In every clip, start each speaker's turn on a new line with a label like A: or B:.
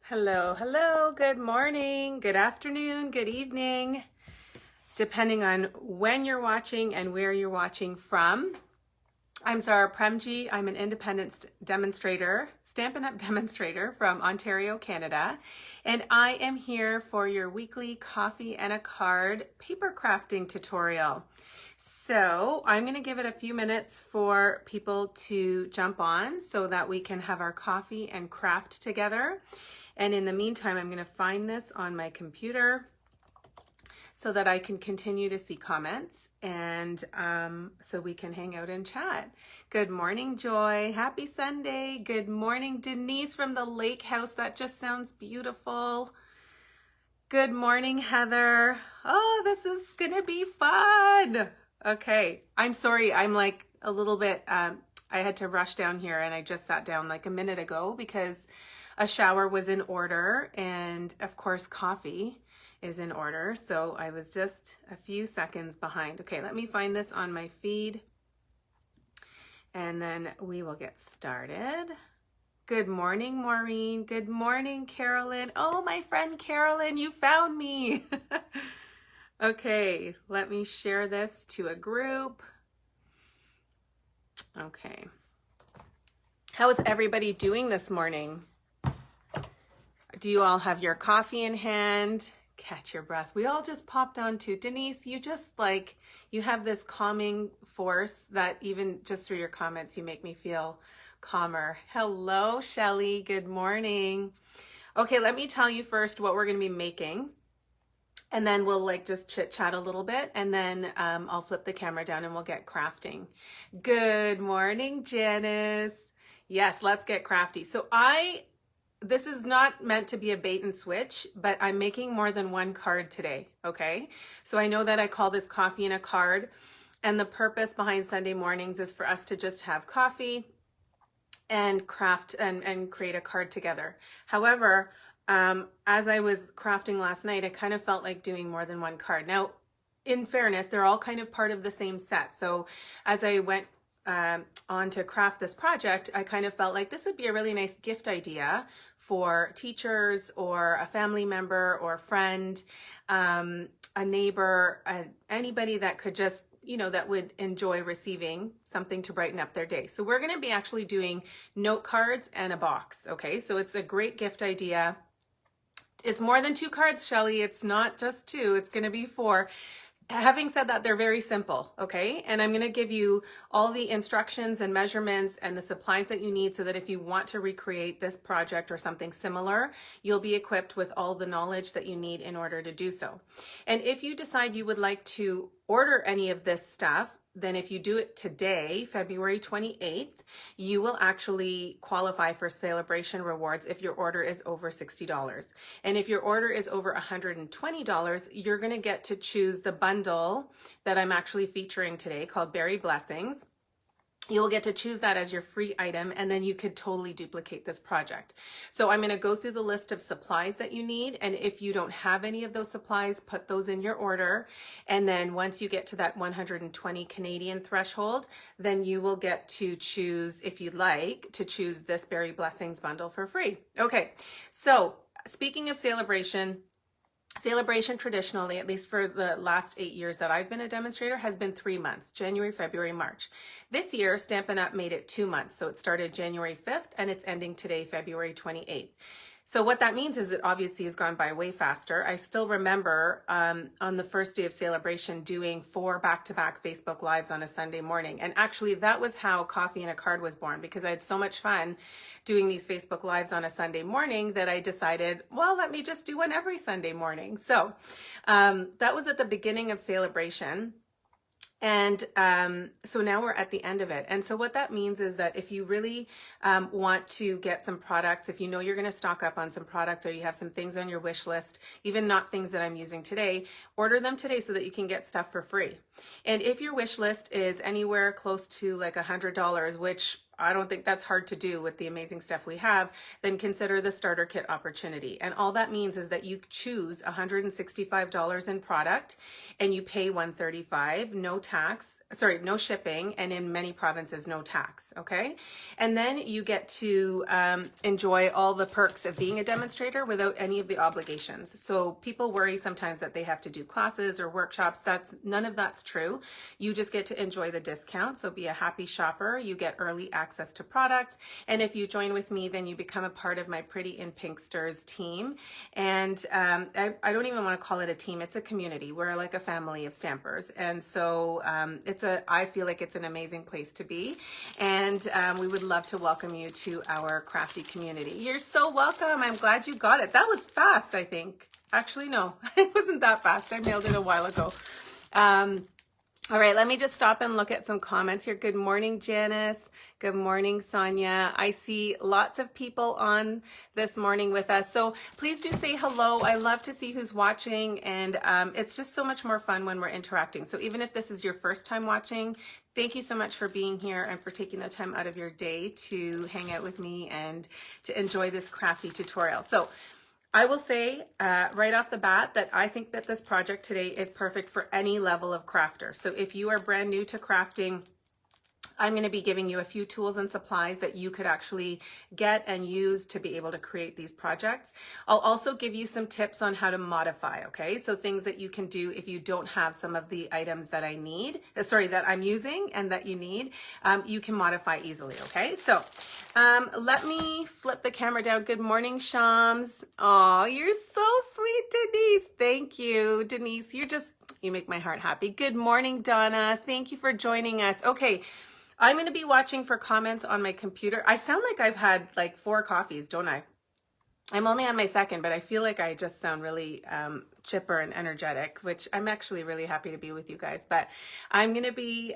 A: Hello, hello, good morning, good afternoon, good evening, depending on when you're watching and where you're watching from. I'm Zara Premji. I'm an independent demonstrator, Stampin' Up! Demonstrator from Ontario, Canada, and I am here for your weekly coffee and a card paper crafting tutorial. So I'm going to give it a few minutes for people to jump on so that we can have our coffee and craft together. And in the meantime, I'm going to find this on my computer so that I can continue to see comments and so we can hang out and chat. Good morning, Joy. Happy Sunday. Good morning, Denise from the lake house. That just sounds beautiful. Good morning, Heather. Oh, this is going to be fun. Okay. I'm sorry. I'm like a little bit, I had to rush down here and I just sat down like a minute ago because a shower was in order, and of course coffee is in order, so I was just a few seconds behind. Okay, let me find this on my feed and then we will get started. Good morning, Maureen. Good morning, Carolyn. Oh, my friend Carolyn, you found me. Okay, let me share this to a group. Okay. How is everybody doing this morning? Do you all have your coffee in hand? Catch your breath. We all just popped on to Denise. You just like, you have this calming force that even just through your comments, you make me feel calmer. Hello, Shelly. Good morning. Okay, let me tell you first what we're going to be making. And then we'll like just chit chat a little bit, and then I'll flip the camera down and we'll get crafting. Good morning, Janice. Yes, let's get crafty. So this is not meant to be a bait and switch, but I'm making more than one card today, okay? So I know that I call this coffee and a card, and the purpose behind Sunday mornings is for us to just have coffee and craft and create a card together. However, as I was crafting last night, I kind of felt like doing more than one card. Now, in fairness, they're all kind of part of the same set. So as I went on to craft this project, I kind of felt like this would be a really nice gift idea for teachers or a family member or a friend, a neighbor, anybody that could just, you know, that would enjoy receiving something to brighten up their day. So we're going to be actually doing note cards and a box. Okay, so it's a great gift idea. It's more than 2 cards, Shelly. It's not just 2. It's going to be 4. Having said that, they're very simple, okay? And I'm going to give you all the instructions and measurements and the supplies that you need so that if you want to recreate this project or something similar, you'll be equipped with all the knowledge that you need in order to do so. And if you decide you would like to order any of this stuff, then if you do it today, February 28th, you will actually qualify for celebration rewards if your order is over $60. And if your order is over $120, you're going to get to choose the bundle that I'm actually featuring today called Berry Blessings. You will get to choose that as your free item, and then you could totally duplicate this project. So I'm going to go through the list of supplies that you need, and if you don't have any of those supplies, put those in your order. And then once you get to that 120 Canadian threshold, then you will get to choose, if you'd like, to choose this Berry Blessings bundle for free. Okay, so speaking of celebration traditionally, at least for the last 8 years that I've been a demonstrator, has been 3 months, January, February, March. This year, Stampin' Up! Made it 2 months. So it started January 5th and it's ending today, February 28th. So what that means is it obviously has gone by way faster. I still remember on the first day of celebration doing 4 back-to-back Facebook Lives on a Sunday morning. And actually that was how Coffee and a Card was born, because I had so much fun doing these Facebook Lives on a Sunday morning that I decided, well, let me just do one every Sunday morning. So that was at the beginning of celebration. And so now we're at the end of it. And so what that means is that if you really want to get some products, if you know you're going to stock up on some products, or you have some things on your wish list, even not things that I'm using today, order them today so that you can get stuff for free. And if your wish list is anywhere close to like $100, which I don't think that's hard to do with the amazing stuff we have, then consider the starter kit opportunity. And all that means is that you choose $165 in product and you pay $135, no tax, no shipping, and in many provinces, no tax, okay? And then you get to enjoy all the perks of being a demonstrator without any of the obligations. So people worry sometimes that they have to do classes or workshops. None of that's true. You just get to enjoy the discount. So be a happy shopper. You get early access to products. And if you join with me, then you become a part of my Pretty in Pinksters team. And I don't even want to call it a team. It's a community. We're like a family of stampers. And so I feel like it's an amazing place to be. And we would love to welcome you to our crafty community. You're so welcome. I'm glad you got it. That was fast, I think. Actually, no, it wasn't that fast. I mailed it a while ago. All right, let me just stop and look at some comments here. Good morning, Janice. Good morning, Sonia. I see lots of people on this morning with us. So please do say hello. I love to see who's watching, and it's just so much more fun when we're interacting. So even if this is your first time watching, thank you so much for being here and for taking the time out of your day to hang out with me and to enjoy this crafty tutorial. So I will say right off the bat that I think that this project today is perfect for any level of crafter. So if you are brand new to crafting, I'm going to be giving you a few tools and supplies that you could actually get and use to be able to create these projects. I'll also give you some tips on how to modify, okay? So things that you can do if you don't have some of the items that that I'm using and that you need, you can modify easily, okay? So let me flip the camera down. Good morning, Shams. Oh, you're so sweet, Denise. Thank you, Denise. You make my heart happy. Good morning, Donna. Thank you for joining us. Okay. I'm going to be watching for comments on my computer. I sound like I've had like 4 coffees, don't I? I'm only on my second, but I feel like I just sound really chipper and energetic, which I'm actually really happy to be with you guys. But I'm going to be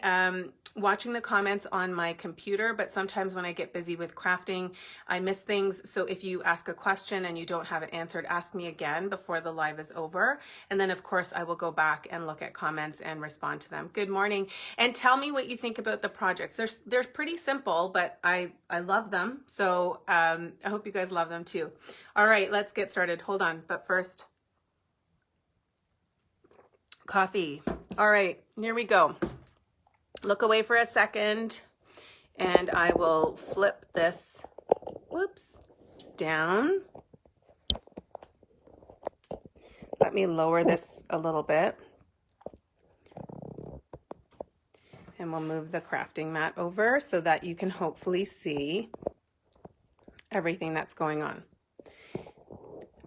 A: watching the comments on my computer, but sometimes when I get busy with crafting, I miss things. So if you ask a question and you don't have it answered, ask me again before the live is over. And then of course I will go back and look at comments and respond to them. Good morning. And tell me what you think about the projects. They're pretty simple, but I love them. So I hope you guys love them too. All right, let's get started. Hold on. But first, coffee. All right, here we go. Look away for a second and I will flip this, down. Let me lower this a little bit. And we'll move the crafting mat over so that you can hopefully see everything that's going on.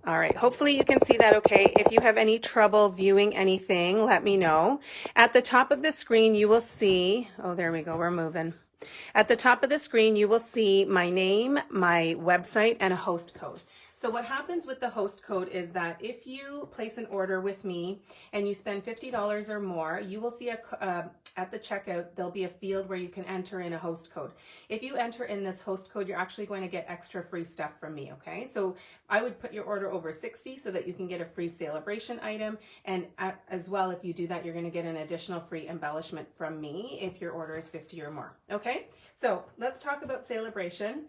A: All right, hopefully you can see that okay. If you have any trouble viewing anything, let me know. At the top of the screen, you will see, oh, there we go, we're moving. At the top of the screen, you will see my name, my website, and a host code. So what happens with the host code is that if you place an order with me and you spend $50 or more, you will see at the checkout, there'll be a field where you can enter in a host code. If you enter in this host code, you're actually going to get extra free stuff from me, okay? So I would put your order over 60 so that you can get a free celebration item. And as well, if you do that, you're gonna get an additional free embellishment from me if your order is 50 or more, okay? So let's talk about celebration.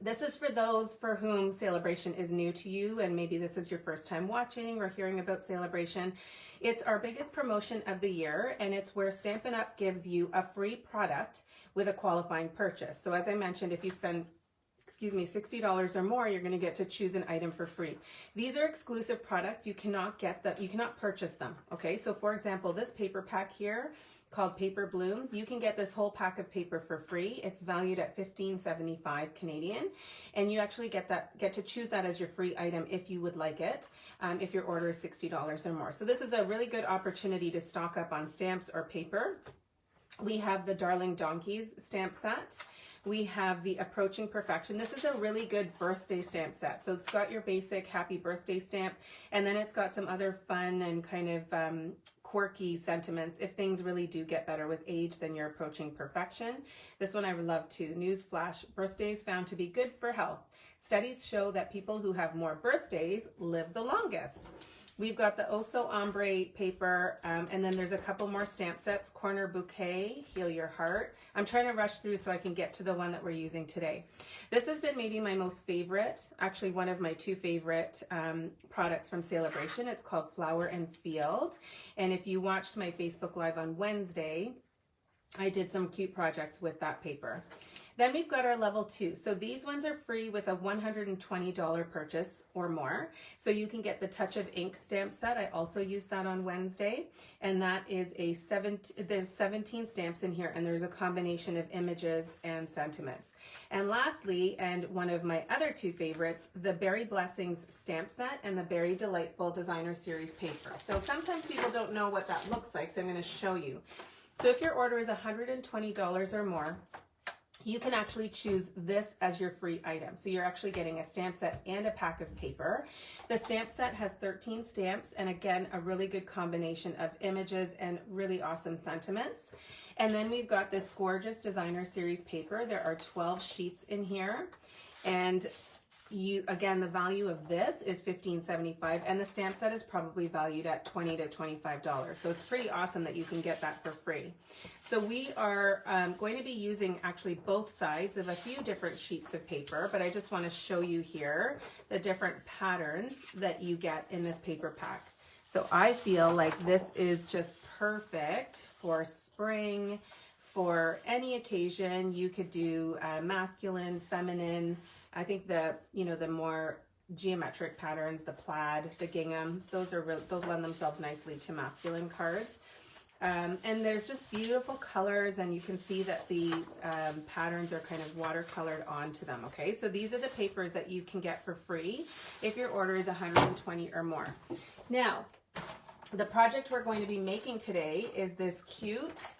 A: This is for those for whom celebration is new to you, and maybe this is your first time watching or hearing about celebration. It's our biggest promotion of the year, and it's where Stampin' Up! Gives you a free product with a qualifying purchase. So as I mentioned, if you spend $60 or more, you're going to get to choose an item for free. These are exclusive products. You cannot get them. You cannot purchase them. Okay. So for example, this paper pack here called Paper Blooms, you can get this whole pack of paper for free. It's valued at $15.75 Canadian, and you actually get to choose that as your free item if you would like it, if your order is $60 or more. So this is a really good opportunity to stock up on stamps or paper. We have the Darling Donkeys stamp set. We have the Approaching Perfection. This is a really good birthday stamp set. So it's got your basic happy birthday stamp, and then it's got some other fun and kind of quirky sentiments. If things really do get better with age, then you're approaching perfection. This one I would love too. Newsflash, birthdays found to be good for health. Studies show that people who have more birthdays live the longest. We've got the Oso Ombre paper, and then there's a couple more stamp sets. Corner Bouquet, Heal Your Heart. I'm trying to rush through so I can get to the one that we're using today. This has been maybe my most favorite, actually one of my 2 favorite products from Celebration. It's called Flower and Field. And if you watched my Facebook Live on Wednesday, I did some cute projects with that paper. Then we've got our level 2. So these ones are free with a $120 purchase or more. So you can get the Touch of Ink stamp set. I also used that on Wednesday. And that is there's 17 stamps in here, and there's a combination of images and sentiments. And lastly, and one of my other two favorites, the Berry Blessings stamp set and the Berry Delightful Designer Series paper. So sometimes people don't know what that looks like, so I'm going to show you. So if your order is $120 or more, you can actually choose this as your free item. So you're actually getting a stamp set and a pack of paper. The stamp set has 13 stamps, and again, a really good combination of images and really awesome sentiments. And then we've got this gorgeous Designer Series paper. There are 12 sheets in here. And again, the value of this is $15.75, and the stamp set is probably valued at $20 to $25. So it's pretty awesome that you can get that for free. So we are going to be using actually both sides of a few different sheets of paper, but I just want to show you here the different patterns that you get in this paper pack. So I feel like this is just perfect for spring, for any occasion. You could do masculine, feminine. I think the more geometric patterns, the plaid, the gingham, those lend themselves nicely to masculine cards. And there's just beautiful colors, and you can see that the patterns are kind of watercolored onto them. Okay, so these are the papers that you can get for free if your order is $120 or more. Now, the project we're going to be making today is this cute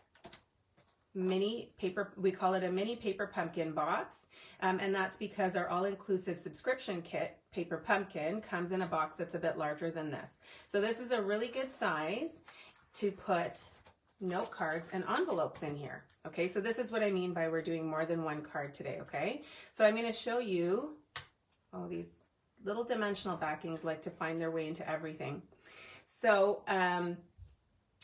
A: mini paper. We call it a mini paper pumpkin box, and that's because our all-inclusive subscription kit paper pumpkin comes in a box that's a bit larger than this. So this is a really good size to put note cards and envelopes in here. Okay, so this is what I mean by we're doing more than one card today. Okay, so I'm going to show you, oh, these little dimensional backings like to find their way into everything. So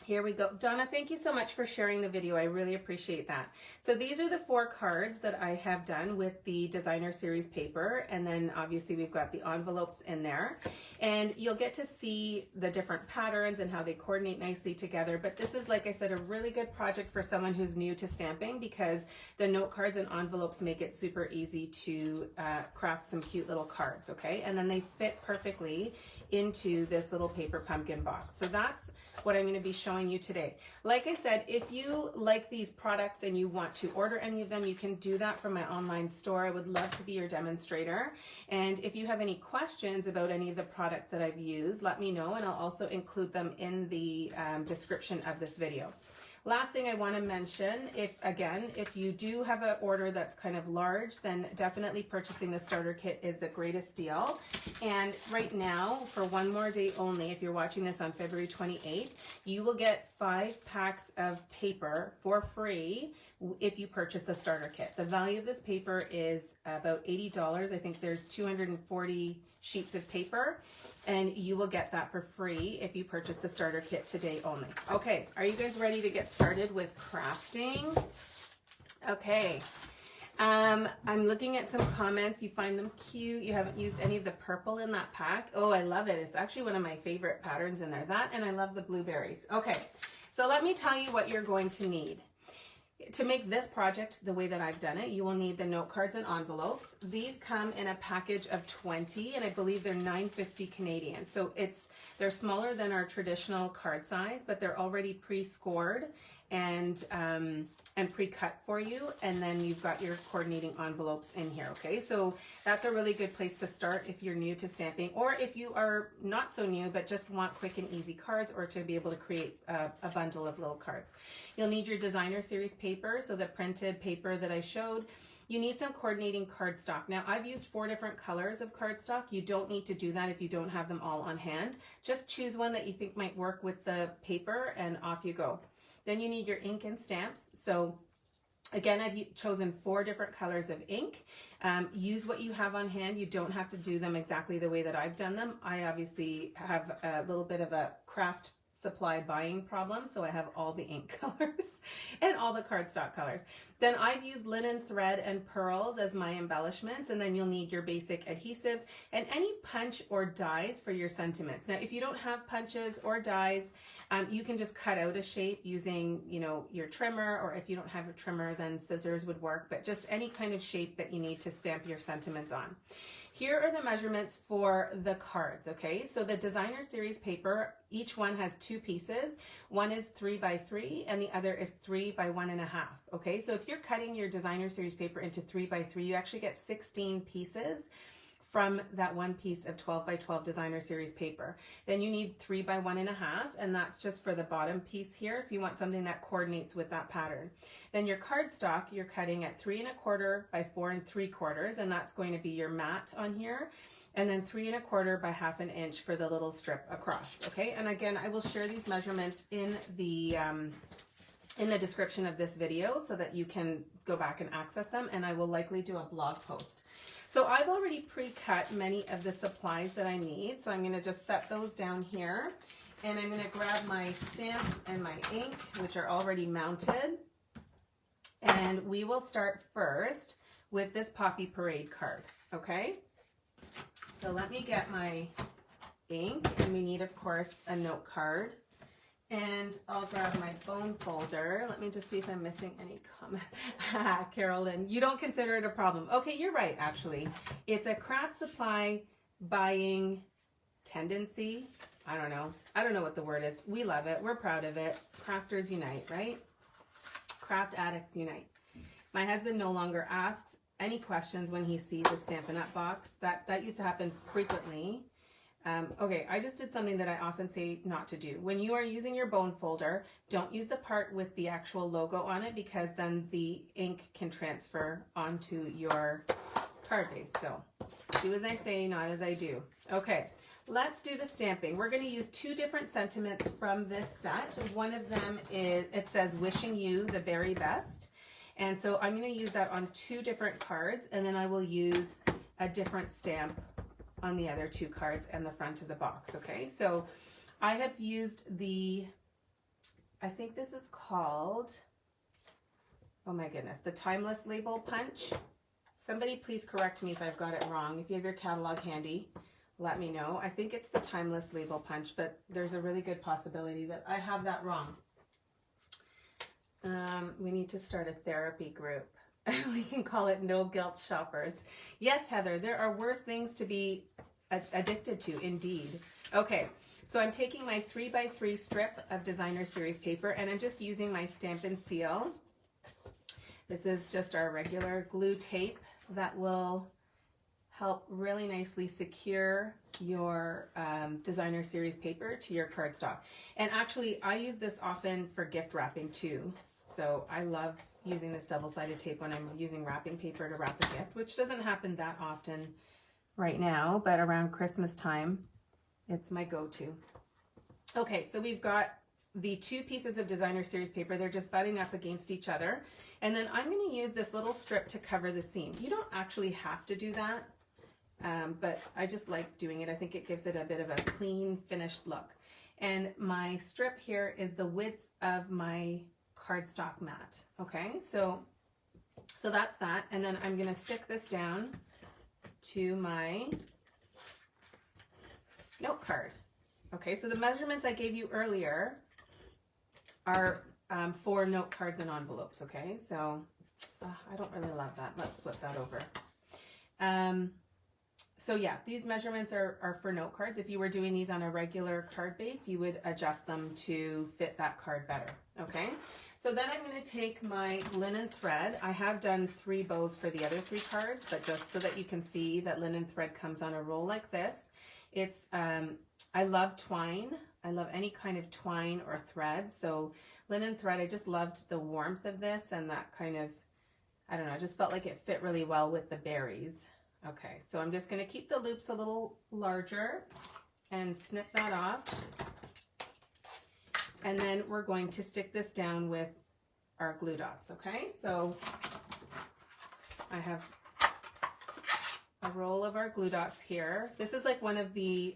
A: here we go. Donna, thank you so much for sharing the video. I really appreciate that. So these are the 4 cards that I have done with the Designer Series paper, and then obviously we've got the envelopes in there, and you'll get to see the different patterns and how they coordinate nicely together. But this is, like I said, a really good project for someone who's new to stamping, because the note cards and envelopes make it super easy to craft some cute little cards. Okay, and then they fit perfectly into this little paper pumpkin box. So that's what I'm going to be showing you today. Like I said, if you like these products and you want to order any of them, you can do that from my online store. I would love to be your demonstrator. And if you have any questions about any of the products that I've used, let me know, and I'll also include them in the description of this video. Last thing I want to mention, if you do have an order that's kind of large, then definitely purchasing the starter kit is the greatest deal. And right now, for one more day only, if you're watching this on February 28th, you will get 5 packs of paper for free if you purchase the starter kit. The value of this paper is about $80. I think there's 240 sheets of paper, and you will get that for free if you purchase the starter kit today only. Okay, are you guys ready to get started with crafting? Okay, I'm looking at some comments. You find them cute. You haven't used any of the purple in that pack. Oh, I love it. It's actually one of my favorite patterns in there. That, and I love the blueberries. Okay, so let me tell you what you're going to need. To make this project the way that I've done it, you will need the note cards and envelopes. These come in a package of 20, and I believe they're $9.50 Canadian. So they're smaller than our traditional card size, but they're already pre-scored and pre-cut for you, and then you've got your coordinating envelopes in here. Okay, so that's a really good place to start if you're new to stamping, or if you are not so new but just want quick and easy cards, or to be able to create a bundle of little cards. You'll need your Designer Series paper, so the printed paper that I showed. You need some coordinating cardstock. Now, I've used 4 different colors of cardstock. You don't need to do that if you don't have them all on hand. Just choose one that you think might work with the paper, and off you go. Then you need your ink and stamps. So again, I've chosen 4 different colors of ink. Use what you have on hand. You don't have to do them exactly the way that I've done them. I obviously have a little bit of a craft supply buying problem, so I have all the ink colors and all the cardstock colors. Then I've used linen thread and pearls as my embellishments, and then you'll need your basic adhesives and any punch or dies for your sentiments. Now, if you don't have punches or dies, you can just cut out a shape using, you know, your trimmer, or if you don't have a trimmer, then scissors would work, but just any kind of shape that you need to stamp your sentiments on. Here are the measurements for the cards, okay? So the designer series paper, each one has 2 pieces. One is 3 by 3 and the other is 3 by 1.5, okay? So if you're cutting your designer series paper into 3 by 3, you actually get 16 pieces from that one piece of 12 by 12 designer series paper. Then you need 3 by 1.5, and that's just for the bottom piece here. So you want something that coordinates with that pattern. Then your cardstock, you're cutting at 3 1/4 by 4 3/4, and that's going to be your mat on here. And then 3 1/4 by 1/2 inch for the little strip across, okay? And again, I will share these measurements in the description of this video so that you can go back and access them, and I will likely do a blog post. So I've already pre-cut many of the supplies that I need, so I'm going to just set those down here, and I'm going to grab my stamps and my ink, which are already mounted, and we will start first with this Poppy Parade card, okay? So let me get my ink, and we need, of course, a note card. And I'll grab my bone folder. Let me just see if I'm missing any comment. Carolyn, you don't consider it a problem. Okay, you're right, actually. It's a craft supply buying tendency. I don't know. I don't know what the word is. We love it. We're proud of it. Crafters unite, right? Craft addicts unite. My husband no longer asks any questions when he sees a Stampin' Up! Box. That used to happen frequently. Okay, I just did something that I often say not to do. When you are using your bone folder, don't use the part with the actual logo on it, because then the ink can transfer onto your card base. So do as I say, not as I do. Okay, let's do the stamping. We're going to use 2 different sentiments from this set. One of them is, it says wishing you the very best. And so I'm going to use that on 2 different cards, and then I will use a different stamp on the other 2 cards and the front of the box, okay? So I have used the, I think this is called, oh my goodness, the Timeless Label Punch. Somebody please correct me if I've got it wrong. If you have your catalog handy, let me know. I think it's the Timeless Label Punch, but there's a really good possibility that I have that wrong. We need to start a therapy group. We can call it No Guilt Shoppers. Yes, Heather, there are worse things to be addicted to, indeed. Okay, so I'm taking my 3 by 3 strip of designer series paper, and I'm just using my Stampin' Seal. This is just our regular glue tape that will help really nicely secure your designer series paper to your cardstock. And actually, I use this often for gift wrapping too. So I love using this double-sided tape when I'm using wrapping paper to wrap a gift, which doesn't happen that often right now, but around Christmas time, it's my go-to. Okay, so we've got the 2 pieces of designer series paper. They're just butting up against each other. And then I'm going to use this little strip to cover the seam. You don't actually have to do that, but I just like doing it. I think it gives it a bit of a clean, finished look. And my strip here is the width of my cardstock mat. Okay, so that's that, and then I'm going to stick this down to my note card. Okay, so the measurements I gave you earlier are for note cards and envelopes. Okay, so I don't really love that. Let's flip that over. So yeah, these measurements are for note cards. If you were doing these on a regular card base, you would adjust them to fit that card better. Okay, so then I'm going to take my linen thread. I have done 3 bows for the other 3 cards, but just so that you can see that linen thread comes on a roll like this. It's, I love twine. I love any kind of twine or thread. So linen thread, I just loved the warmth of this and that kind of, I don't know, I just felt like it fit really well with the berries. Okay, so I'm just going to keep the loops a little larger and snip that off. And then we're going to stick this down with our glue dots, okay? So I have a roll of our glue dots here. This is like one of the,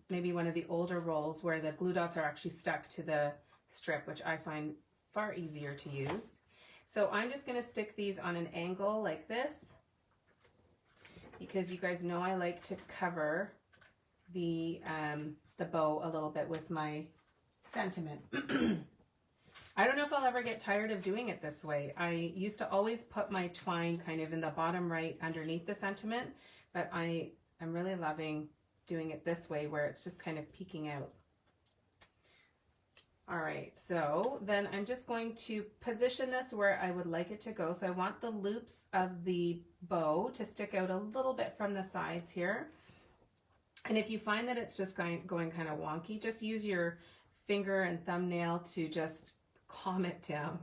A: maybe one of the older rolls where the glue dots are actually stuck to the strip, which I find far easier to use. So I'm just going to stick these on an angle like this, because you guys know I like to cover the bow a little bit with my sentiment. I don't know if I'll ever get tired of doing it this way. I used to always put my twine kind of in the bottom right underneath the sentiment, but I'm really loving doing it this way where it's just kind of peeking out. All right, so then I'm just going to position this where I would like it to go. So I want the loops of the bow to stick out a little bit from the sides here. And if you find that it's just going kind of wonky, just use your finger and thumbnail to just calm it down.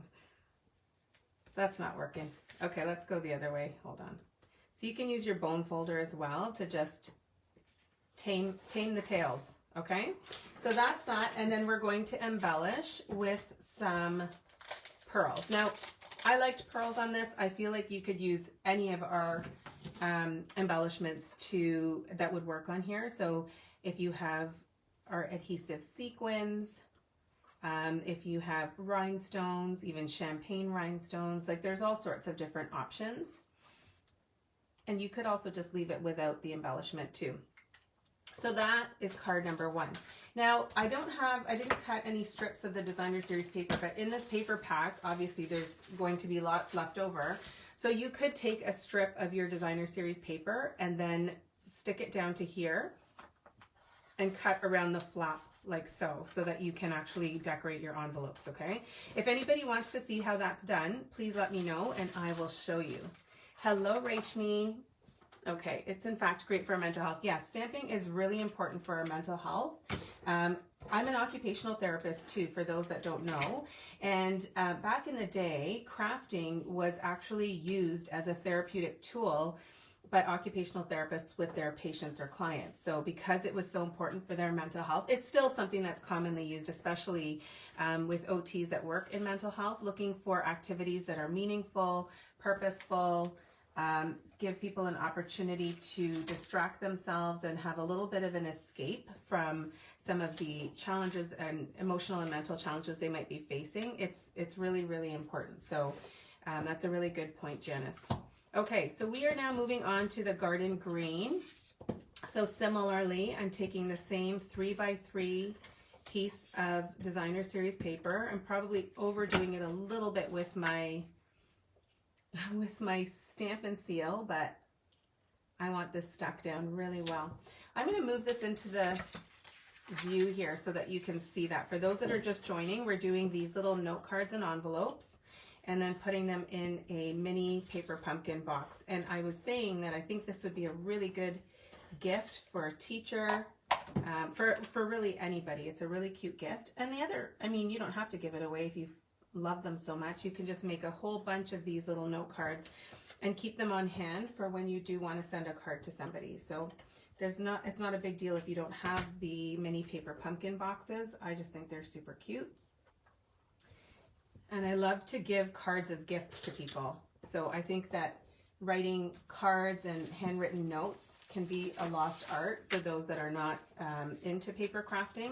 A: That's not working. Okay, let's go the other way. Hold on. So you can use your bone folder as well to just tame the tails. Okay, so that's that, and then we're going to embellish with some pearls. Now, I liked pearls on this. I feel like you could use any of our embellishments that would work on here. So if you have our adhesive sequins, if you have rhinestones, even champagne rhinestones, like there's all sorts of different options. And you could also just leave it without the embellishment too. So that is card number 1. Now, I didn't cut any strips of the designer series paper, but in this paper pack, obviously there's going to be lots left over. So you could take a strip of your designer series paper and then stick it down to here and cut around the flap like so that you can actually decorate your envelopes, okay? If anybody wants to see how that's done, please let me know and I will show you. Hello, Rashmi. Okay, it's in fact great for our mental health. Yes, stamping is really important for our mental health. I'm an occupational therapist too, for those that don't know. And back in the day, crafting was actually used as a therapeutic tool by occupational therapists with their patients or clients. So because it was so important for their mental health, it's still something that's commonly used, especially with OTs that work in mental health, looking for activities that are meaningful, purposeful, give people an opportunity to distract themselves and have a little bit of an escape from some of the challenges and emotional and mental challenges they might be facing. It's really, really important. So that's a really good point, Janice. Okay, so we are now moving on to the garden green. So similarly, I'm taking the same 3x3 piece of designer series paper. I'm probably overdoing it a little bit with my stamp and seal, but I want this stuck down really well. I'm going to move this into the view here so that you can see that. For those that are just joining, we're doing these little note cards and envelopes and then putting them in a mini paper pumpkin box. And I was saying that I think this would be a really good gift for a teacher, for really anybody. It's a really cute gift. And the other, I mean, you don't have to give it away if you love them so much. You can just make a whole bunch of these little note cards and keep them on hand for when you do want to send a card to somebody. So it's not a big deal if you don't have the mini paper pumpkin boxes. I just think they're super cute. And I love to give cards as gifts to people. So I think that writing cards and handwritten notes can be a lost art for those that are not into paper crafting.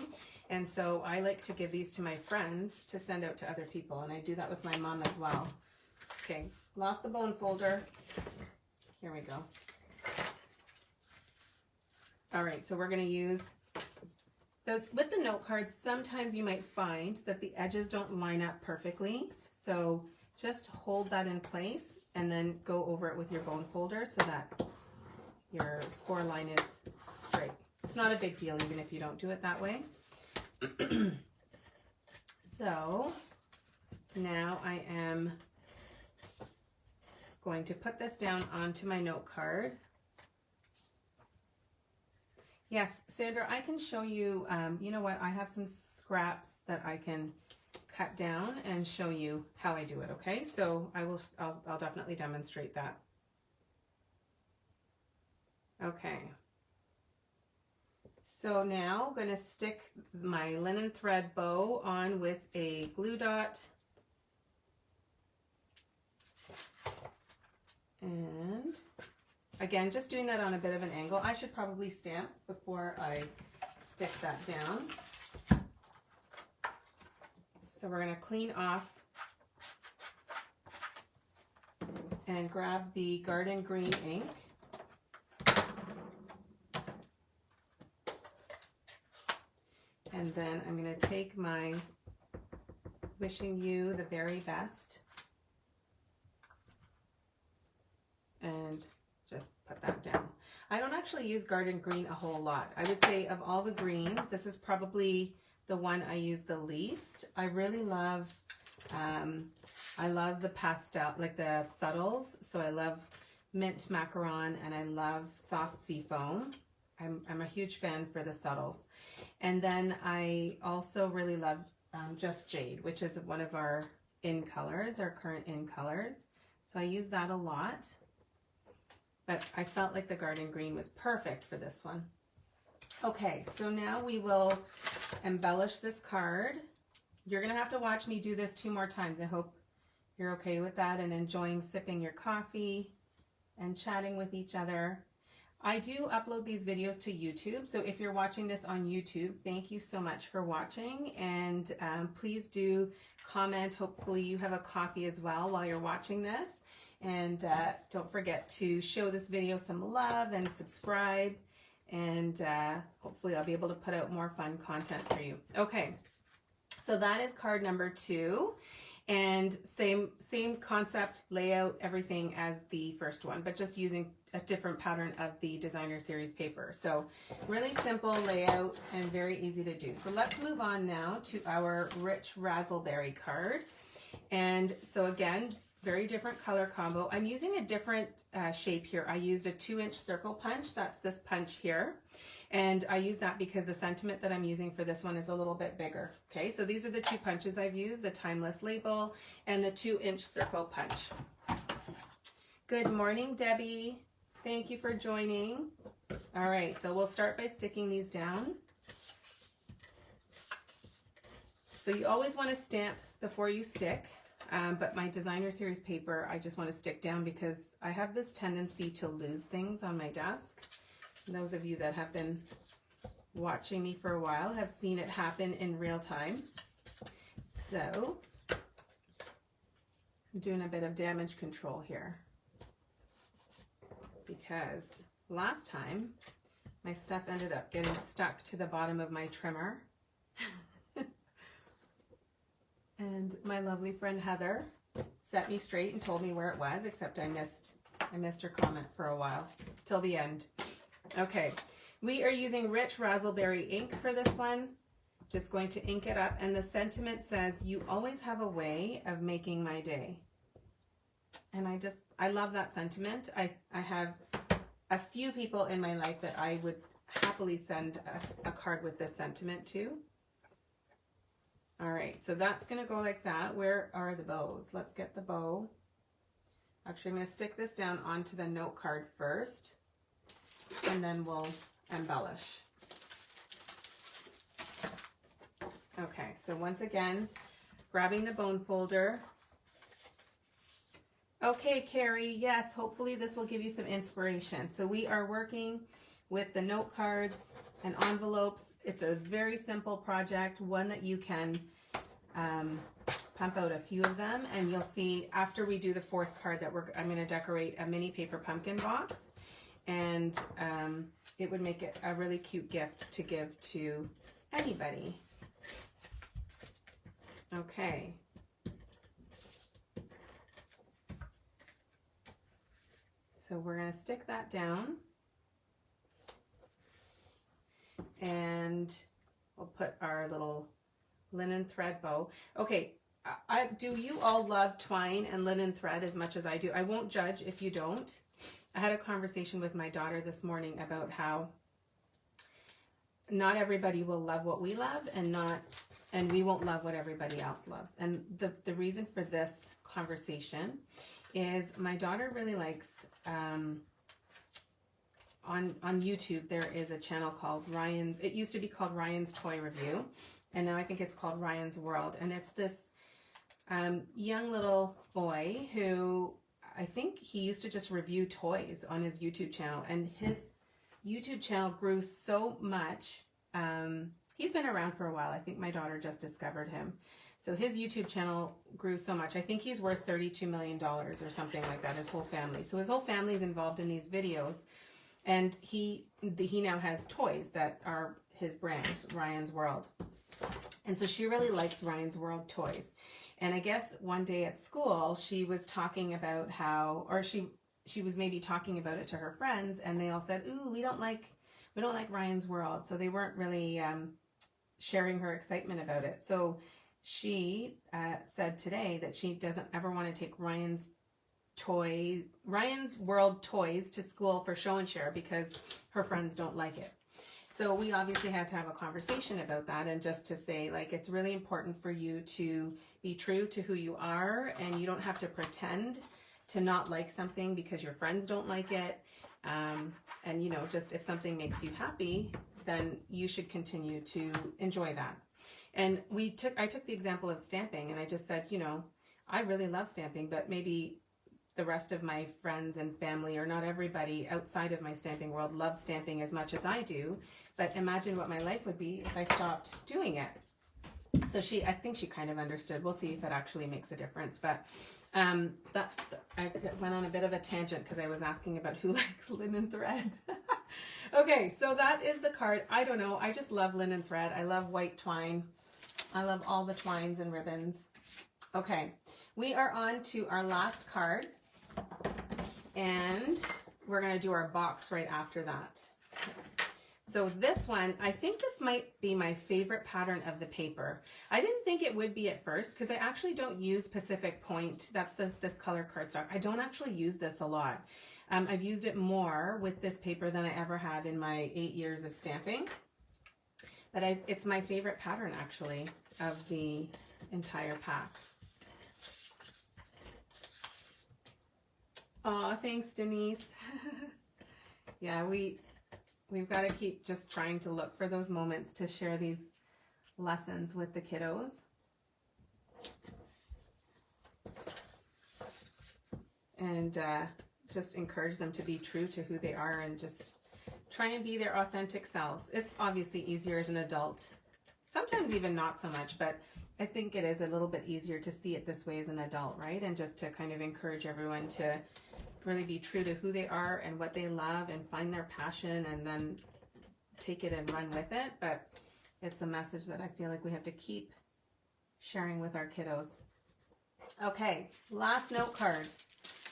A: And so I like to give these to my friends to send out to other people. And I do that with my mom as well. Okay, lost the bone folder. Here we go. All right, so we're going to use, with the note cards, sometimes you might find that the edges don't line up perfectly. So just hold that in place and then go over it with your bone folder so that your score line is straight. It's not a big deal even if you don't do it that way. So now I am going to put this down onto my note card. Yes, Sandra, I can show you, you know what, I have some scraps that I can cut down and show you how I do it, okay? So I'll definitely demonstrate that. Okay. So now I'm going to stick my linen thread bow on with a glue dot. And again, just doing that on a bit of an angle. I should probably stamp before I stick that down. So we're going to clean off and grab the Garden Green ink. And then I'm going to take my Wishing You the Very Best and just put that down. I don't actually use Garden Green a whole lot. I would say of all the greens, this is probably the one I use the least. I really love, I love the pastel, like the subtles. So I love mint macaron and I love soft sea foam. I'm a huge fan for the subtles. And then I also really love Just Jade, which is one of our in colors, our current in colors. So I use that a lot. But I felt like the Garden Green was perfect for this one. Okay, so now we will embellish this card. You're going to have to watch me do this 2 more times. I hope you're okay with that and enjoying sipping your coffee and chatting with each other. I do upload these videos to YouTube, so if you're watching this on YouTube, thank you so much for watching, and please do comment. Hopefully you have a coffee as well while you're watching this, and don't forget to show this video some love and subscribe, and hopefully I'll be able to put out more fun content for you. Okay, so that is card number 2. And same concept, layout, everything as the first one, but just using a different pattern of the designer series paper. So really simple layout and very easy to do. So let's move on now to our Rich Razzleberry card. And so again, very different color combo. I'm using a different shape here. I used a 2-inch circle punch. That's this punch here. And I use that because the sentiment that I'm using for this one is a little bit bigger. Okay, so these are the 2 punches I've used, the timeless label and the 2-inch circle punch. Good morning, Debbie. Thank you for joining. All right, so we'll start by sticking these down. So you always want to stamp before you stick, but my designer series paper, I just want to stick down because I have this tendency to lose things on my desk. Those of you that have been watching me for a while have seen it happen in real time. So I'm doing a bit of damage control here because last time my stuff ended up getting stuck to the bottom of my trimmer. And my lovely friend Heather set me straight and told me where it was, except I missed her comment for a while till the end. Okay, we are using Rich Razzleberry ink for this one. Just going to ink it up, and the sentiment says, "You always have a way of making my day." And I love that sentiment. I have a few people in my life that I would happily send a card with this sentiment to. All right, so that's going to go like that. Where are the bows? Let's get the bow. Actually, I'm going to stick this down onto the note card first, and then we'll embellish. Okay, so once again, grabbing the bone folder. Okay, Carrie, yes, hopefully this will give you some inspiration. So we are working with the note cards and envelopes. It's a very simple project, one that you can pump out a few of them, and you'll see after we do the 4th card that I'm going to decorate a mini paper pumpkin box. And it would make it a really cute gift to give to anybody. Okay. So we're going to stick that down. And we'll put our little linen thread bow. Okay, do you all love twine and linen thread as much as I do? I won't judge if you don't. I had a conversation with my daughter this morning about how not everybody will love what we love, and we won't love what everybody else loves. And the reason for this conversation is my daughter really likes, on YouTube, there is a channel called Ryan's, it used to be called Ryan's Toy Review, and now I think it's called Ryan's World. And it's this young little boy who I think he used to just review toys on his YouTube channel, and his YouTube channel grew so much. He's been around for a while. I think my daughter just discovered him. So his YouTube channel grew so much. I think he's worth $32 million or something like that, his whole family. So his whole family is involved in these videos. And he now has toys that are his brand, Ryan's World. And so she really likes Ryan's World toys. And I guess one day at school, she was talking about how, or she was maybe talking about it to her friends, and they all said, "Ooh, we don't like Ryan's World." So they weren't really sharing her excitement about it. So she said today that she doesn't ever want to take Ryan's World toys to school for show and share because her friends don't like it. So we obviously had to have a conversation about that, and just to say, like, it's really important for you to be true to who you are, and you don't have to pretend to not like something because your friends don't like it. And you know, just if something makes you happy, then you should continue to enjoy that. And I took the example of stamping, and I just said, you know, I really love stamping, but maybe the rest of my friends and family, or not everybody outside of my stamping world, loves stamping as much as I do. But imagine what my life would be if I stopped doing it. So I think she kind of understood. We'll see if it actually makes a difference. But I went on a bit of a tangent because I was asking about who likes linen thread. Okay, so that is the card. I don't know. I just love linen thread. I love white twine. I love all the twines and ribbons. Okay, we are on to our last card, and we're going to do our box right after that. So this one, I think this might be my favorite pattern of the paper. I didn't think it would be at first because I actually don't use Pacific Point. That's this color cardstock. I don't actually use this a lot. I've used it more with this paper than I ever have in my 8 years of stamping. But it's my favorite pattern, actually, of the entire pack. Aw, thanks, Denise. Yeah, we've got to keep just trying to look for those moments to share these lessons with the kiddos. And just encourage them to be true to who they are, and just try and be their authentic selves. It's obviously easier as an adult. Sometimes even not so much, but I think it is a little bit easier to see it this way as an adult, right? And just to kind of encourage everyone to really be true to who they are and what they love, and find their passion, and then take it and run with it. But it's a message that I feel like we have to keep sharing with our kiddos. Okay, last note card.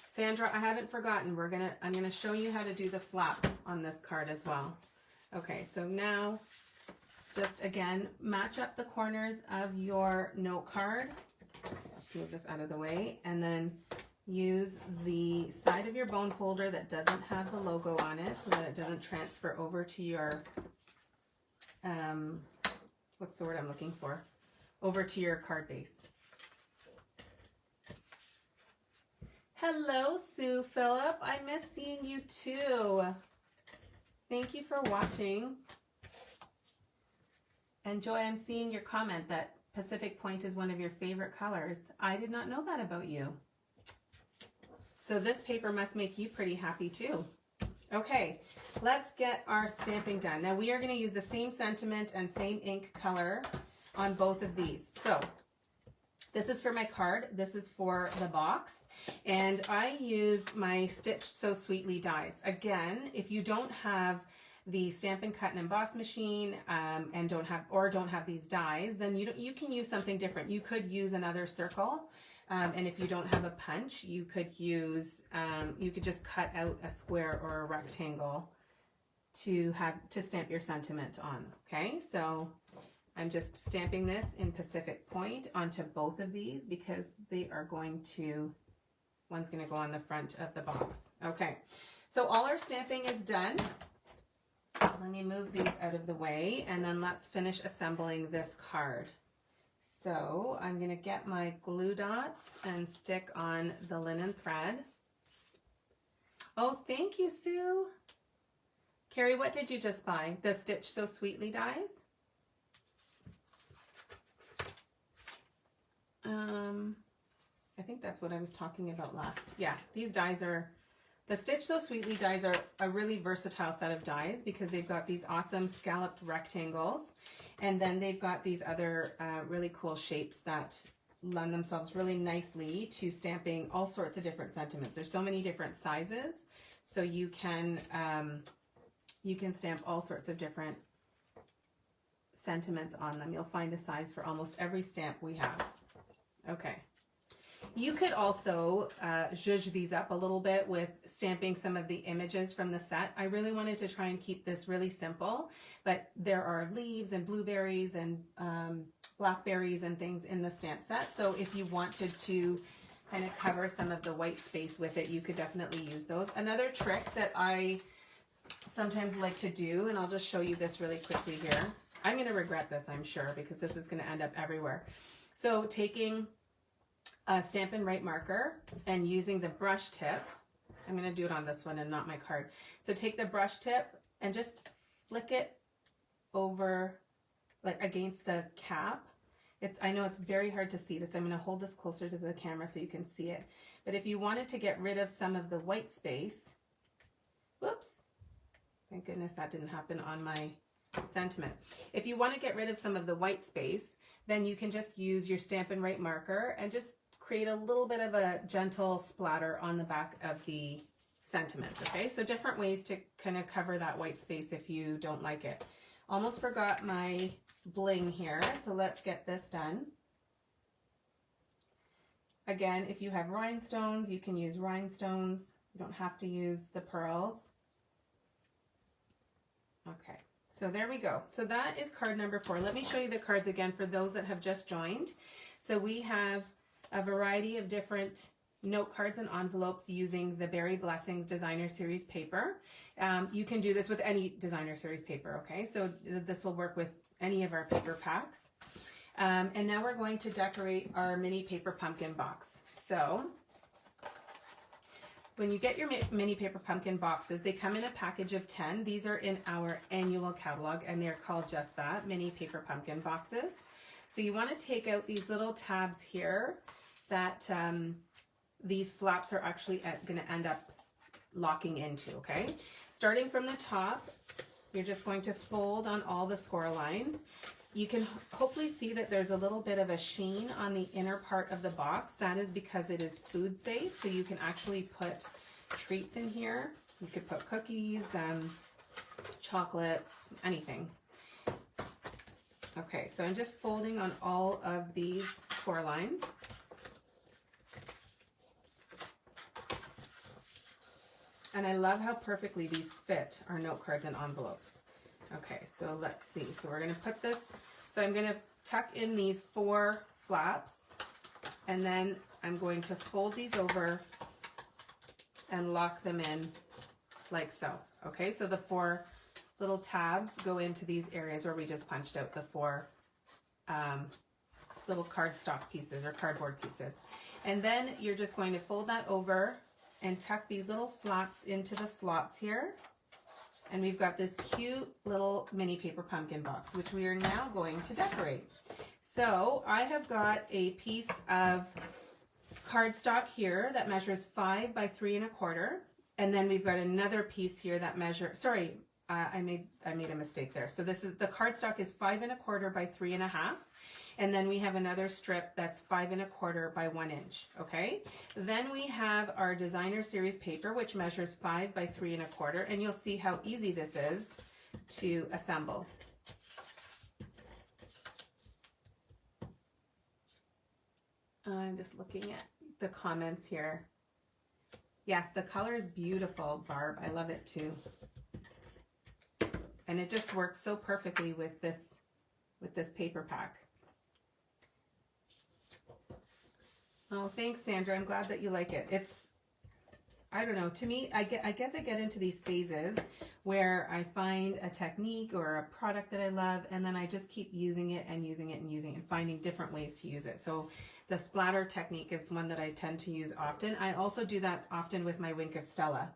A: Sandra, I haven't forgotten. I'm gonna show you how to do the flap on this card as well. Okay, so now just again match up the corners of your note card. Let's move this out of the way, and then use the side of your bone folder that doesn't have the logo on it, so that it doesn't transfer over to your what's the word I'm looking for? Over to your card base. Hello, Sue Phillip. I miss seeing you too. Thank you for watching. And Joy, I'm seeing your comment that Pacific Point is one of your favorite colors. I did not know that about you. So this paper must make you pretty happy too. Okay, let's get our stamping done. Now we are going to use the same sentiment and same ink color on both of these. So this is for my card. This is for the box. And I used my Stitch So Sweetly dies. Again, if you don't have the Stampin' Cut and Emboss machine and don't have these dies, then you can use something different. You could use another circle. And if you don't have a punch, you could use, you could just cut out a square or a rectangle to stamp your sentiment on. Okay, so I'm just stamping this in Pacific Point onto both of these because they are going to, one's going to go on the front of the box. Okay, so all our stamping is done. Let me move these out of the way, and then let's finish assembling this card. So I'm going to get my glue dots and stick on the linen thread. Oh, thank you, Sue. Carrie, what did you just buy? The Stitch So Sweetly dies? I think that's what I was talking about last. Yeah, these dies are, the Stitch So Sweetly dies are a really versatile set of dies because they've got these awesome scalloped rectangles, and then they've got these other really cool shapes that lend themselves really nicely to stamping all sorts of different sentiments. There's so many different sizes, so you can stamp all sorts of different sentiments on them. You'll find a size for almost every stamp we have. Okay. You could also zhuzh these up a little bit with stamping some of the images from the set. I really wanted to try and keep this really simple, but there are leaves and blueberries and blackberries and things in the stamp set. So if you wanted to kind of cover some of the white space with it, you could definitely use those. Another trick that I sometimes like to do, and I'll just show you this really quickly here. I'm going to regret this, I'm sure, because this is going to end up everywhere. So taking a Stampin' Write marker and using the brush tip, I'm going to do it on this one and not my card. So take the brush tip and just flick it over like against the cap. I know it's very hard to see this. I'm going to hold this closer to the camera so you can see it. But if you wanted to get rid of some of the white space, whoops, thank goodness that didn't happen on my sentiment. If you want to get rid of some of the white space, then you can just use your Stampin' Write marker and just create a little bit of a gentle splatter on the back of the sentiment. Okay, so different ways to kind of cover that white space if you don't like it. Almost forgot my bling here, so let's get this done. Again, if you have rhinestones, you can use rhinestones. You don't have to use the pearls. Okay, so there we go. So that is card number 4. Let me show you the cards again for those that have just joined. So we have a variety of different note cards and envelopes using the Berry Blessings Designer Series paper. You can do this with any Designer Series paper, okay? So this will work with any of our paper packs. And now we're going to decorate our mini paper pumpkin box. So when you get your mini paper pumpkin boxes, they come in a package of 10. These are in our annual catalog, and they're called just that, mini paper pumpkin boxes. So you want to take out these little tabs here that these flaps are actually going to end up locking into, okay? Starting from the top, you're just going to fold on all the score lines. You can hopefully see that there's a little bit of a sheen on the inner part of the box. That is because it is food safe, so you can actually put treats in here. You could put cookies, chocolates, anything. Okay, so I'm just folding on all of these score lines. And I love how perfectly these fit our note cards and envelopes. Okay, so let's see. So we're going to put this, so I'm going to tuck in these 4 flaps, and then I'm going to fold these over and lock them in like so. Okay, so the 4 little tabs go into these areas where we just punched out the 4 little cardstock pieces or cardboard pieces. And then you're just going to fold that over and tuck these little flaps into the slots here. And we've got this cute little mini paper pumpkin box, which we are now going to decorate. So I have got a piece of cardstock here that measures 5 by 3 1/4. And then we've got another piece here that measures, sorry, I made a mistake there. So this is, the cardstock is 5 1/4 by 3 1/2. And then we have another strip that's 5 1/4 by 1 inch, okay? Then we have our Designer Series paper, which measures 5 by 3 1/4, and you'll see how easy this is to assemble. I'm just looking at the comments here. Yes, the color is beautiful, Barb. I love it too. And it just works so perfectly with this paper pack. Oh, thanks, Sandra. I'm glad that you like it. It's, I don't know, to me, I guess I get into these phases where I find a technique or a product that I love, and then I just keep using it and using it and using it and finding different ways to use it. So the splatter technique is one that I tend to use often. I also do that often with my Wink of Stella.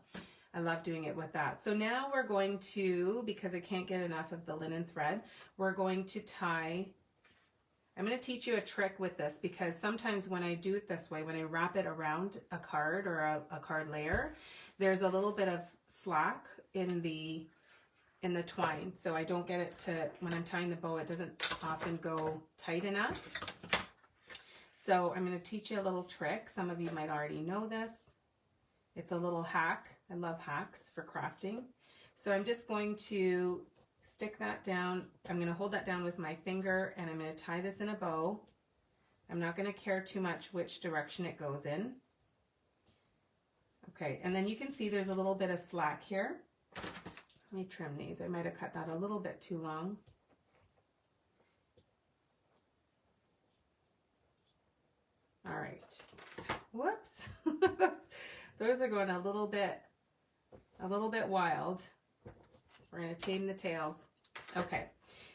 A: I love doing it with that. So now we're going to, because I can't get enough of the linen thread, we're going to tie I'm going to teach you a trick with this, because sometimes when I do it this way, when I wrap it around a card or a card layer, there's a little bit of slack in the twine. So I don't get it to, when I'm tying the bow, it doesn't often go tight enough. So I'm going to teach you a little trick. Some of you might already know this. It's a little hack. I love hacks for crafting. So I'm just going to stick that down. I'm going to hold that down with my finger, and I'm going to tie this in a bow. I'm not going to care too much which direction it goes in. Okay, and then you can see there's a little bit of slack here. Let me trim these. I might have cut that a little bit too long. All right. Whoops. Those are going a little bit wild. We're going to tame the tails. Okay.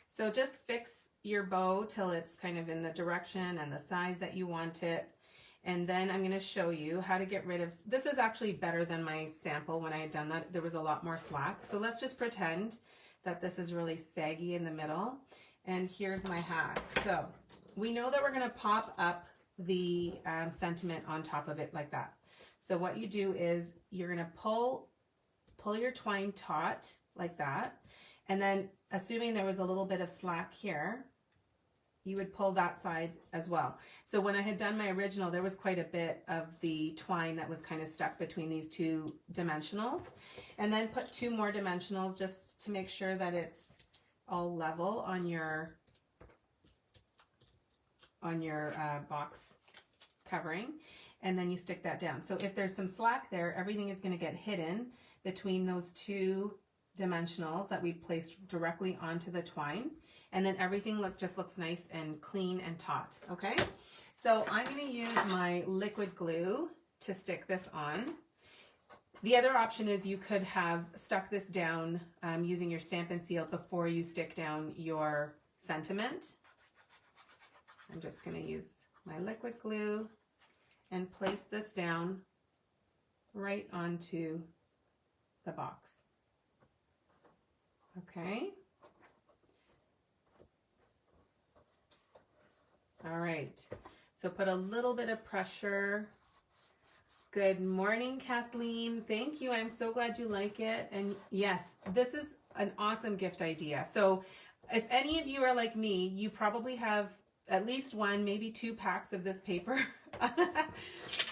A: So just fix your bow till it's kind of in the direction and the size that you want it. And then I'm going to show you how to get rid of, this is actually better than my sample. When I had done that, there was a lot more slack. So let's just pretend that this is really saggy in the middle. And here's my hack. So we know that we're going to pop up the sentiment on top of it like that. So what you do is you're going to pull your twine taut like that. And then assuming there was a little bit of slack here, you would pull that side as well. So when I had done my original, there was quite a bit of the twine that was kind of stuck between these two dimensionals. And then put 2 more dimensionals just to make sure that it's all level on your box covering. And then you stick that down. So if there's some slack there, everything is going to get hidden between those 2 dimensionals that we placed directly onto the twine. And then everything just looks nice and clean and taut. Okay, so I'm going to use my liquid glue to stick this on. The other option is you could have stuck this down using your Stampin' Seal before you stick down your sentiment. I'm just going to use my liquid glue and place this down right onto the box. Okay. All right. So put a little bit of pressure. Good morning, Kathleen. Thank you. I'm so glad you like it. And yes, this is an awesome gift idea. So if any of you are like me, you probably have at least 1, maybe 2 packs of this paper.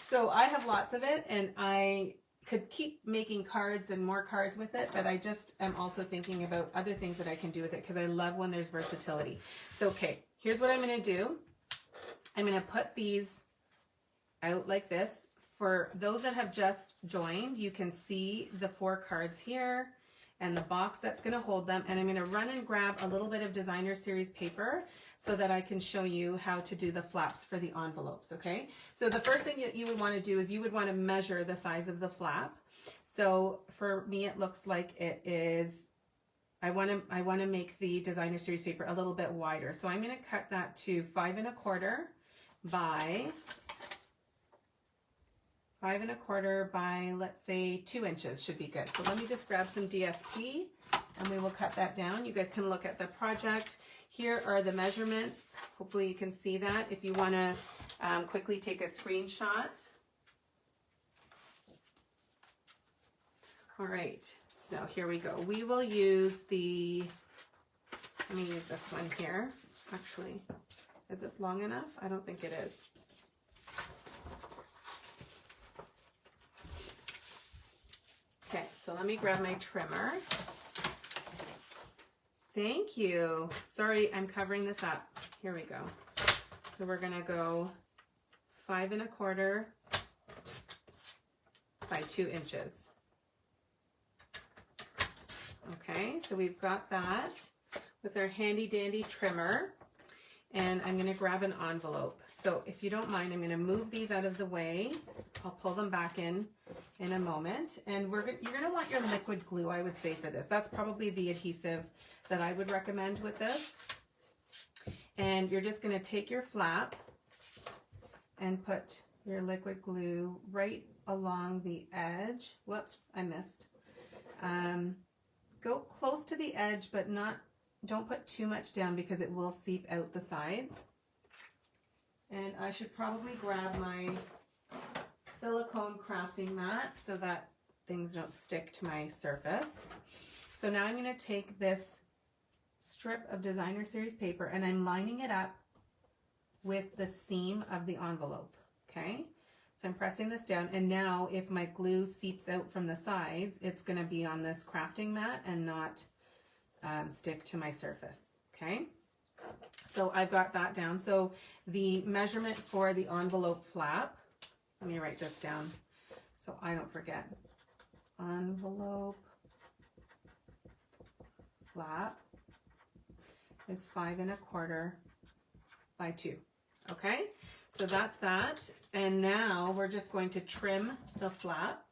A: So I have lots of it, and I could keep making cards and more cards with it, but I just am also thinking about other things that I can do with it, because I love when there's versatility. So, okay, here's what I'm going to do. I'm going to put these out like this. For those that have just joined, you can see the 4 cards here and the box that's going to hold them. And I'm going to run and grab a little bit of designer series paper so that I can show you how to do the flaps for the envelopes. Okay, so the first thing that you would want to do is you would want to measure the size of the flap. So for me, it looks like it is, I want to make the designer series paper a little bit wider. So I'm going to cut that to 5 1/4 by 5 1/4 by, let's say, 2 inches should be good. So let me just grab some DSP and we will cut that down. You guys can look at the project. Here are the measurements. Hopefully you can see that if you want to quickly take a screenshot. All right, so here we go. We will use let me use this one here. Actually, is this long enough? I don't think it is. Okay, so let me grab my trimmer. Thank you. Sorry, I'm covering this up. Here we go. So we're gonna go 5 1/4 by 2 inches. Okay, so we've got that with our handy dandy trimmer. And I'm gonna grab an envelope. So if you don't mind, I'm gonna move these out of the way. I'll pull them back in a moment. And you're gonna want your liquid glue, I would say, for this. That's probably the adhesive that I would recommend with this. And you're just gonna take your flap and put your liquid glue right along the edge. Whoops, I missed. Go close to the edge, but don't put too much down because it will seep out the sides. And I should probably grab my silicone crafting mat so that things don't stick to my surface. So now I'm going to take this strip of designer series paper and I'm lining it up with the seam of the envelope. Okay, so I'm pressing this down, and now if my glue seeps out from the sides, it's going to be on this crafting mat and not stick to my surface. Okay, so I've got that down. So the measurement for the envelope flap, let me write this down so I don't forget. Envelope flap is 5 1/4 by 2. Okay, so that's that. And now we're just going to trim the flap.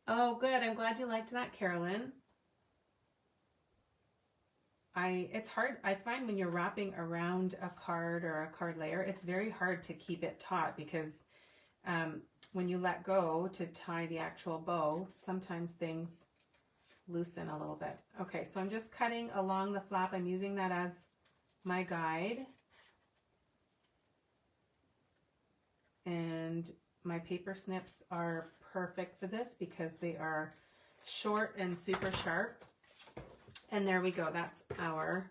A: Oh, good. I'm glad you liked that, Carolyn. It's hard. I find when you're wrapping around a card or a card layer, it's very hard to keep it taut because when you let go to tie the actual bow, sometimes things loosen a little bit. Okay, so I'm just cutting along the flap. I'm using that as my guide. And my paper snips are perfect for this because they are short and super sharp. And there we go. That's our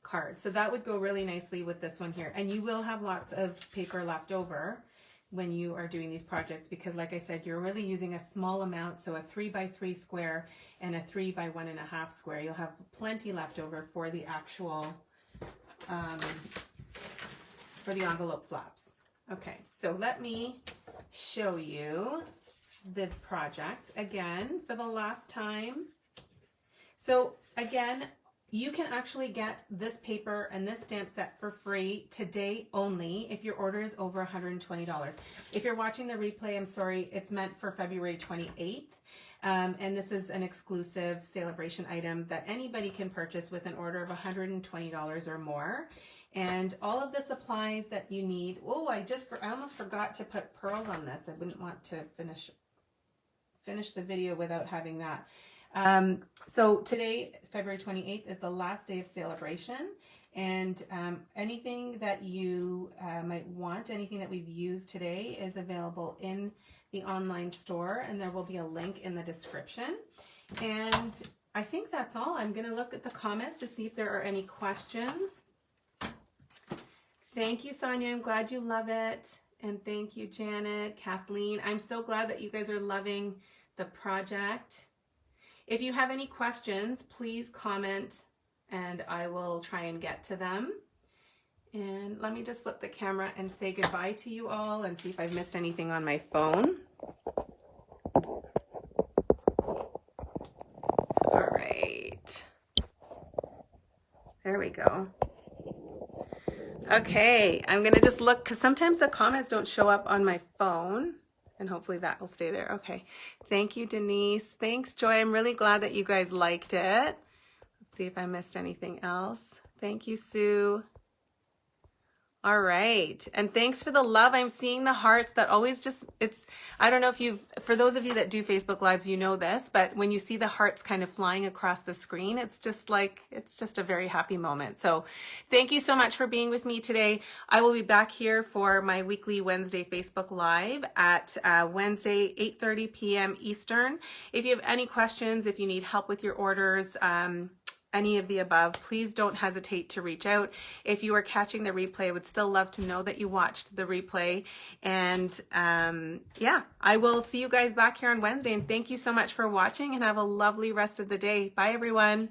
A: card. So that would go really nicely with this one here. And you will have lots of paper left over when you are doing these projects because, like I said, you're really using a small amount. So a 3 by 3 square and a 3 by 1 1/2 square. You'll have plenty left over for the actual, for the envelope flaps. Okay, so let me show you the project again for the last time. So again, you can actually get this paper and this stamp set for free today only if your order is over $120. If you're watching the replay, I'm sorry, it's meant for February 28th. And this is an exclusive celebration item that anybody can purchase with an order of $120 or more. And all of the supplies that you need. Oh, I almost forgot to put pearls on this. I wouldn't want to finish the video without having that. So today, February 28th, is the last day of celebration. And anything that you might want, anything that we've used today is available in the online store, and there will be a link in the description. And I think that's all. I'm going to look at the comments to see if there are any questions. Thank you, Sonia. I'm glad you love it. And thank you, Janet, Kathleen. I'm so glad that you guys are loving the project. If you have any questions, please comment and I will try and get to them. And let me just flip the camera and say goodbye to you all and see if I've missed anything on my phone. All right. There we go. Okay, I'm going to just look because sometimes the comments don't show up on my phone. And hopefully that will stay there. Okay. Thank you, Denise. Thanks, Joy. I'm really glad that you guys liked it. Let's see if I missed anything else. Thank you, Sue. All right. And thanks for the love. I'm seeing the hearts that always just, I don't know if for those of you that do Facebook Lives, you know this, but when you see the hearts kind of flying across the screen, it's just a very happy moment. So thank you so much for being with me today. I will be back here for my weekly Wednesday Facebook Live at Wednesday, 8:30 p.m. Eastern. If you have any questions, if you need help with your orders, any of the above, please don't hesitate to reach out. If you are catching the replay, I would still love to know that you watched the replay. And yeah, I will see you guys back here on Wednesday. And thank you so much for watching and have a lovely rest of the day. Bye, everyone.